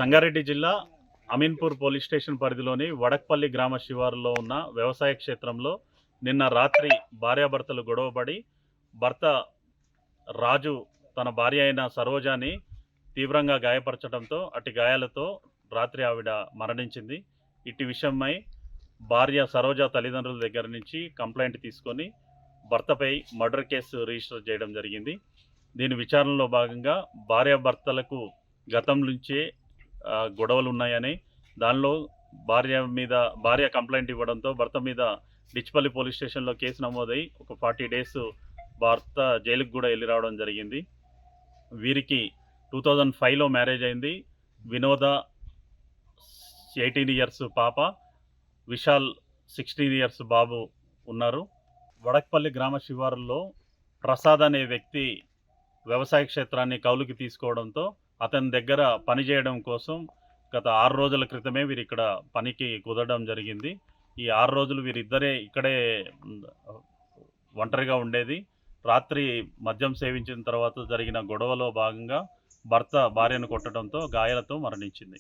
సంగారెడ్డి జిల్లా Ameenpur police station పరిధిలోని వడక్పల్లి గ్రామ శివారులో ఉన్న వ్యవసాయ క్షేత్రంలో నిన్న రాత్రి భార్యాభర్తలు గొడవపడి భర్త రాజు తన భార్య అయిన సరోజాని తీవ్రంగా గాయపరచడంతో అటు గాయాలతో రాత్రి ఆవిడ మరణించింది. ఇటు విషయమై భార్య సరోజ తల్లిదండ్రుల దగ్గర నుంచి కంప్లైంట్ తీసుకొని భర్తపై మర్డర్ కేసు రిజిస్టర్ చేయడం జరిగింది. దీని విచారణలో భాగంగా భార్యాభర్తలకు గతం నుంచే గొడవలు ఉన్నాయని, దానిలో భార్య కంప్లైంట్ ఇవ్వడంతో భర్త మీద డిచ్పల్లి పోలీస్ స్టేషన్లో కేసు నమోదై ఒక 40 డేస్ భర్త జైలుకు కూడా వెళ్ళి రావడం జరిగింది. వీరికి 2005లో మ్యారేజ్ అయింది. వినోద 18 ఇయర్స్ పాప, విశాల్ 16 ఇయర్స్ బాబు ఉన్నారు. వడక్పల్లి గ్రామ శివారులో ప్రసాద్ అనే వ్యక్తి వ్యవసాయ క్షేత్రాన్ని కౌలుకి తీసుకోవడంతో అతని దగ్గర పని చేయడం కోసం గత 6 రోజుల క్రితమే వీరు ఇక్కడ పనికి కుదరడం జరిగింది. ఈ 6 రోజులు వీరిద్దరే ఇక్కడే ఒంటరిగా ఉండేది. రాత్రి మద్యం సేవించిన తర్వాత జరిగిన గొడవలో భాగంగా భర్త భార్యను కొట్టడంతో గాయాలతో మరణించింది.